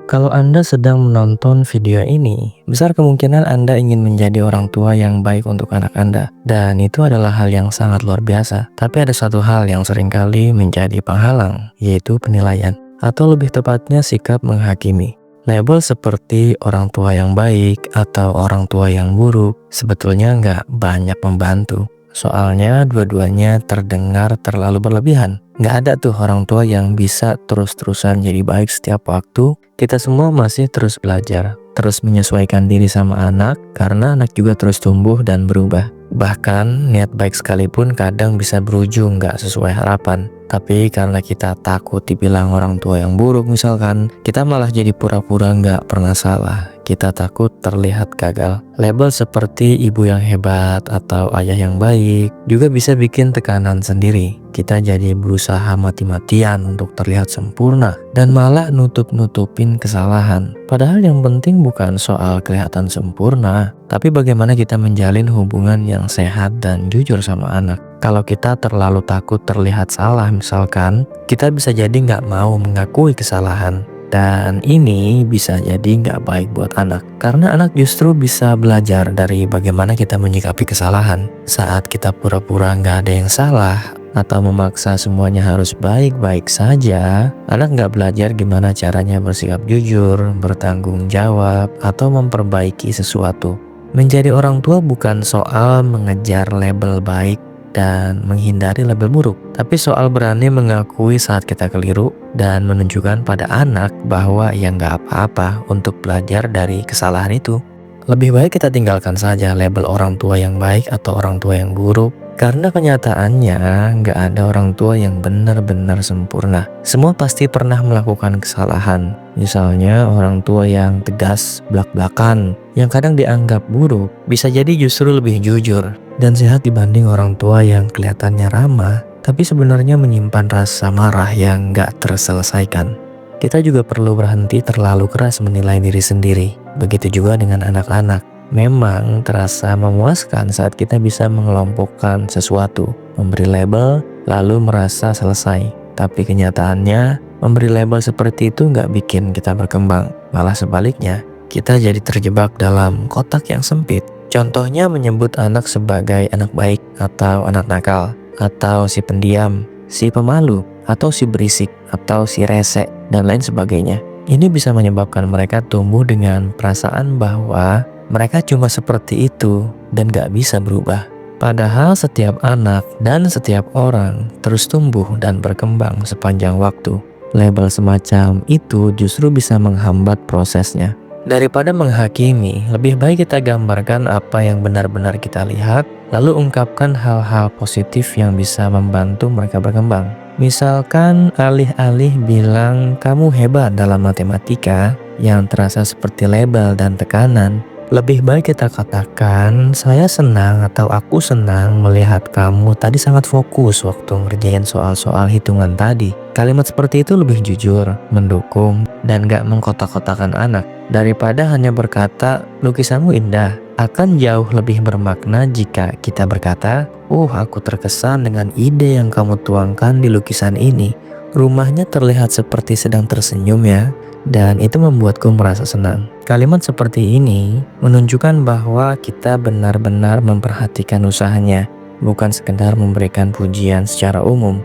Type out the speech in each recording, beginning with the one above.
Kalau Anda sedang menonton video ini, besar kemungkinan Anda ingin menjadi orang tua yang baik untuk anak Anda. Dan itu adalah hal yang sangat luar biasa. Tapi ada satu hal yang seringkali menjadi penghalang, yaitu penilaian. Atau lebih tepatnya sikap menghakimi. Label seperti orang tua yang baik atau orang tua yang buruk sebetulnya nggak banyak membantu. Soalnya dua-duanya terdengar terlalu berlebihan. Nggak ada tuh orang tua yang bisa terus-terusan jadi baik setiap waktu. Kita semua masih terus belajar, terus menyesuaikan diri sama anak, karena anak juga terus tumbuh dan berubah. Bahkan niat baik sekalipun kadang bisa berujung nggak sesuai harapan. Tapi karena kita takut dibilang orang tua yang buruk misalkan, kita malah jadi pura-pura nggak pernah salah. Kita takut terlihat gagal. Label seperti ibu yang hebat atau ayah yang baik juga bisa bikin tekanan sendiri. Kita jadi berusaha mati-matian untuk terlihat sempurna dan malah nutup-nutupin kesalahan. Padahal yang penting bukan soal kelihatan sempurna, tapi bagaimana kita menjalin hubungan yang sehat dan jujur sama anak. Kalau kita terlalu takut terlihat salah misalkan, kita bisa jadi nggak mau mengakui kesalahan. Dan ini bisa jadi nggak baik buat anak. Karena anak justru bisa belajar dari bagaimana kita menyikapi kesalahan. Saat kita pura-pura nggak ada yang salah, atau memaksa semuanya harus baik-baik saja, anak nggak belajar gimana caranya bersikap jujur, bertanggung jawab, atau memperbaiki sesuatu. Menjadi orang tua bukan soal mengejar label baik dan menghindari label buruk, tapi soal berani mengakui saat kita keliru dan menunjukkan pada anak bahwa ya nggak apa-apa untuk belajar dari kesalahan itu. Lebih baik kita tinggalkan saja label orang tua yang baik atau orang tua yang buruk, karena kenyataannya nggak ada orang tua yang benar-benar sempurna. Semua pasti pernah melakukan kesalahan. Misalnya orang tua yang tegas blak-blakan, yang kadang dianggap buruk, bisa jadi justru lebih jujur dan sehat dibanding orang tua yang kelihatannya ramah, tapi sebenarnya menyimpan rasa marah yang nggak terselesaikan. Kita juga perlu berhenti terlalu keras menilai diri sendiri. Begitu juga dengan anak-anak. Memang terasa memuaskan saat kita bisa mengelompokkan sesuatu, memberi label, lalu merasa selesai. Tapi kenyataannya, memberi label seperti itu nggak bikin kita berkembang. Malah sebaliknya, kita jadi terjebak dalam kotak yang sempit. Contohnya menyebut anak sebagai anak baik, atau anak nakal, atau si pendiam, si pemalu, atau si berisik, atau si rese, dan lain sebagainya. Ini bisa menyebabkan mereka tumbuh dengan perasaan bahwa mereka cuma seperti itu dan gak bisa berubah. Padahal setiap anak dan setiap orang terus tumbuh dan berkembang sepanjang waktu. Label semacam itu justru bisa menghambat prosesnya. Daripada menghakimi, lebih baik kita gambarkan apa yang benar-benar kita lihat, lalu ungkapkan hal-hal positif yang bisa membantu mereka berkembang. Misalkan alih-alih bilang kamu hebat dalam matematika yang terasa seperti label dan tekanan, lebih baik kita katakan saya senang atau aku senang melihat kamu tadi sangat fokus waktu ngerjain soal-soal hitungan tadi. Kalimat seperti itu lebih jujur, mendukung, dan gak mengkotak-kotakan anak. Daripada hanya berkata lukisanmu indah, akan jauh lebih bermakna jika kita berkata, aku terkesan dengan ide yang kamu tuangkan di lukisan ini. Rumahnya terlihat seperti sedang tersenyum ya, dan itu membuatku merasa senang. Kalimat seperti ini menunjukkan bahwa kita benar-benar memperhatikan usahanya, bukan sekedar memberikan pujian secara umum.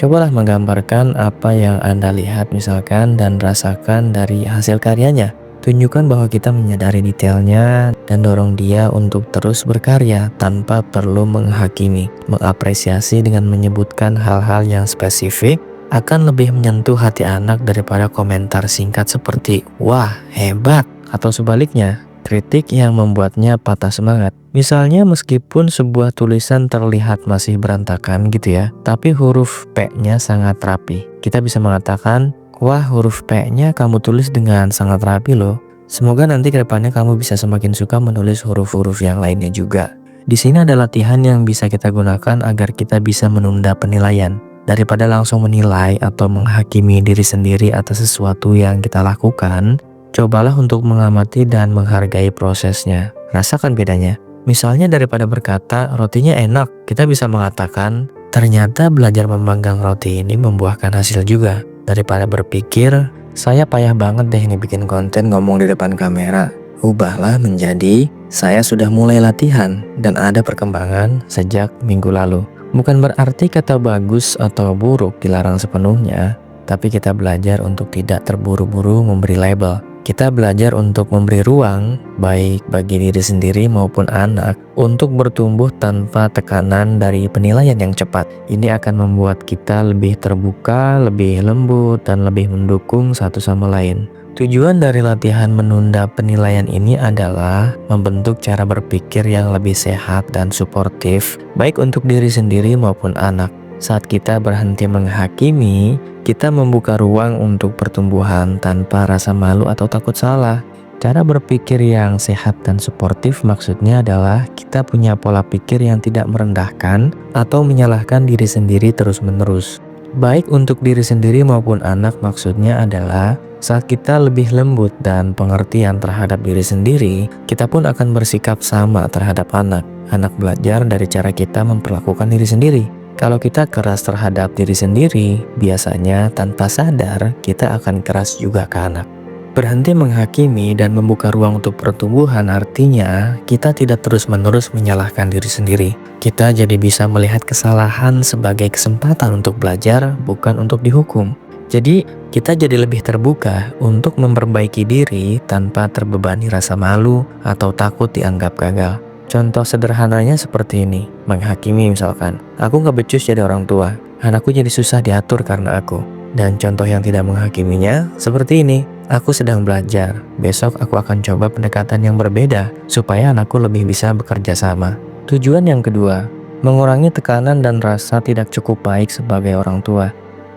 Cobalah menggambarkan apa yang Anda lihat misalkan dan rasakan dari hasil karyanya. Tunjukkan bahwa kita menyadari detailnya dan dorong dia untuk terus berkarya tanpa perlu menghakimi. Mengapresiasi dengan menyebutkan hal-hal yang spesifik akan lebih menyentuh hati anak daripada komentar singkat seperti wah hebat, atau sebaliknya kritik yang membuatnya patah semangat. Misalnya meskipun sebuah tulisan terlihat masih berantakan gitu ya, tapi huruf P-nya sangat rapi. Kita bisa mengatakan, wah huruf P-nya kamu tulis dengan sangat rapi loh. Semoga nanti kedepannya kamu bisa semakin suka menulis huruf-huruf yang lainnya juga. Di sini ada latihan yang bisa kita gunakan agar kita bisa menunda penilaian. Daripada langsung menilai atau menghakimi diri sendiri atas sesuatu yang kita lakukan, cobalah untuk mengamati dan menghargai prosesnya. Rasakan bedanya. Misalnya daripada berkata rotinya enak, kita bisa mengatakan ternyata belajar memanggang roti ini membuahkan hasil juga. Daripada berpikir Saya payah banget deh nih bikin konten ngomong di depan kamera. Ubahlah menjadi, saya sudah mulai latihan dan ada perkembangan sejak minggu lalu. Bukan berarti kata bagus atau buruk dilarang sepenuhnya, tapi kita belajar untuk tidak terburu-buru memberi label. Kita belajar untuk memberi ruang, baik bagi diri sendiri maupun anak, untuk bertumbuh tanpa tekanan dari penilaian yang cepat. Ini akan membuat kita lebih terbuka, lebih lembut, dan lebih mendukung satu sama lain. Tujuan dari latihan menunda penilaian ini adalah membentuk cara berpikir yang lebih sehat dan suportif, baik untuk diri sendiri maupun anak. Saat kita berhenti menghakimi, kita membuka ruang untuk pertumbuhan tanpa rasa malu atau takut salah. Cara berpikir yang sehat dan suportif maksudnya adalah kita punya pola pikir yang tidak merendahkan atau menyalahkan diri sendiri terus-menerus. Baik untuk diri sendiri maupun anak maksudnya adalah saat kita lebih lembut dan pengertian terhadap diri sendiri, kita pun akan bersikap sama terhadap anak. Anak belajar dari cara kita memperlakukan diri sendiri. Kalau kita keras terhadap diri sendiri, biasanya tanpa sadar kita akan keras juga ke anak. Berhenti menghakimi dan membuka ruang untuk pertumbuhan artinya kita tidak terus-menerus menyalahkan diri sendiri. Kita jadi bisa melihat kesalahan sebagai kesempatan untuk belajar, bukan untuk dihukum. Jadi kita jadi lebih terbuka untuk memperbaiki diri tanpa terbebani rasa malu atau takut dianggap gagal. Contoh sederhananya seperti ini, menghakimi misalkan, aku gak becus jadi orang tua, anakku jadi susah diatur karena aku. Dan contoh yang tidak menghakiminya seperti ini, aku sedang belajar, besok aku akan coba pendekatan yang berbeda supaya anakku lebih bisa bekerja sama. Tujuan yang kedua, mengurangi tekanan dan rasa tidak cukup baik sebagai orang tua.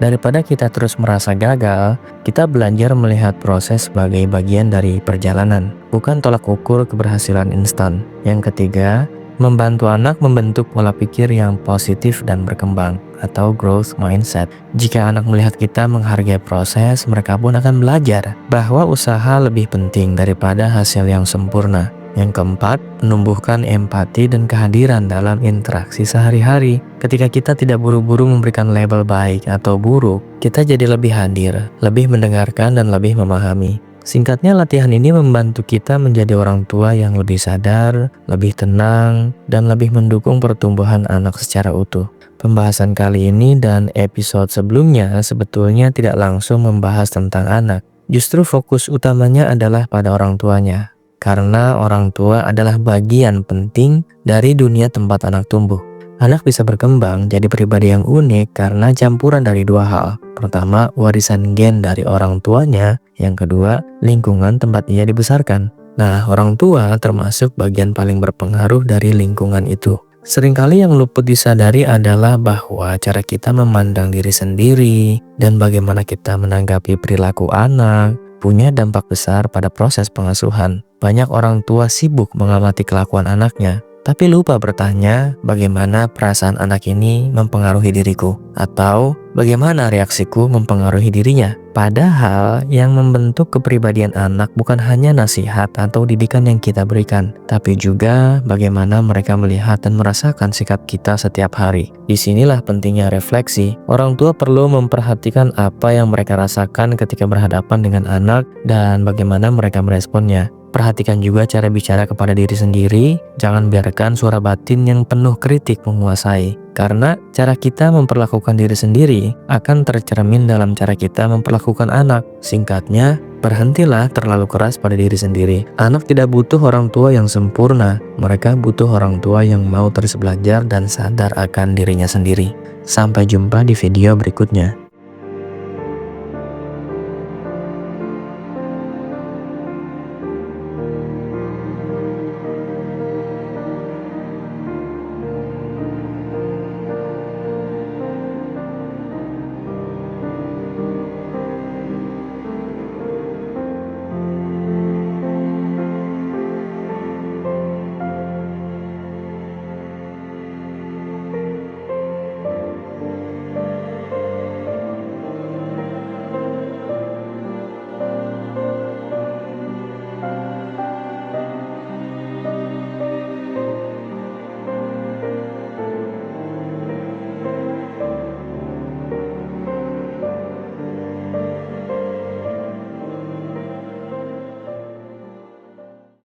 Daripada kita terus merasa gagal, kita belajar melihat proses sebagai bagian dari perjalanan, bukan tolak ukur keberhasilan instan. Yang ketiga, membantu anak membentuk pola pikir yang positif dan berkembang, atau growth mindset. Jika anak melihat kita menghargai proses, mereka pun akan belajar bahwa usaha lebih penting daripada hasil yang sempurna. Yang keempat, menumbuhkan empati dan kehadiran dalam interaksi sehari-hari. Ketika kita tidak buru-buru memberikan label baik atau buruk, kita jadi lebih hadir, lebih mendengarkan, dan lebih memahami. Singkatnya, latihan ini membantu kita menjadi orang tua yang lebih sadar, lebih tenang, dan lebih mendukung pertumbuhan anak secara utuh. Pembahasan kali ini dan episode sebelumnya sebetulnya tidak langsung membahas tentang anak. Justru fokus utamanya adalah pada orang tuanya. Karena orang tua adalah bagian penting dari dunia tempat anak tumbuh. Anak bisa berkembang jadi pribadi yang unik karena campuran dari dua hal. Pertama, warisan gen dari orang tuanya. Yang kedua, lingkungan tempat ia dibesarkan. Nah, orang tua termasuk bagian paling berpengaruh dari lingkungan itu. Seringkali yang luput disadari adalah bahwa cara kita memandang diri sendiri dan bagaimana kita menanggapi perilaku anak punya dampak besar pada proses pengasuhan. Banyak orang tua sibuk mengamati kelakuan anaknya, tapi lupa bertanya bagaimana perasaan anak ini mempengaruhi diriku, atau bagaimana reaksiku mempengaruhi dirinya. Padahal yang membentuk kepribadian anak bukan hanya nasihat atau didikan yang kita berikan, tapi juga bagaimana mereka melihat dan merasakan sikap kita setiap hari. Disinilah pentingnya refleksi. Orang tua perlu memperhatikan apa yang mereka rasakan ketika berhadapan dengan anak dan bagaimana mereka meresponnya. Perhatikan juga cara bicara kepada diri sendiri, jangan biarkan suara batin yang penuh kritik menguasai. Karena cara kita memperlakukan diri sendiri akan tercermin dalam cara kita memperlakukan anak. Singkatnya, berhentilah terlalu keras pada diri sendiri. Anak tidak butuh orang tua yang sempurna, mereka butuh orang tua yang mau terus belajar dan sadar akan dirinya sendiri. Sampai jumpa di video berikutnya.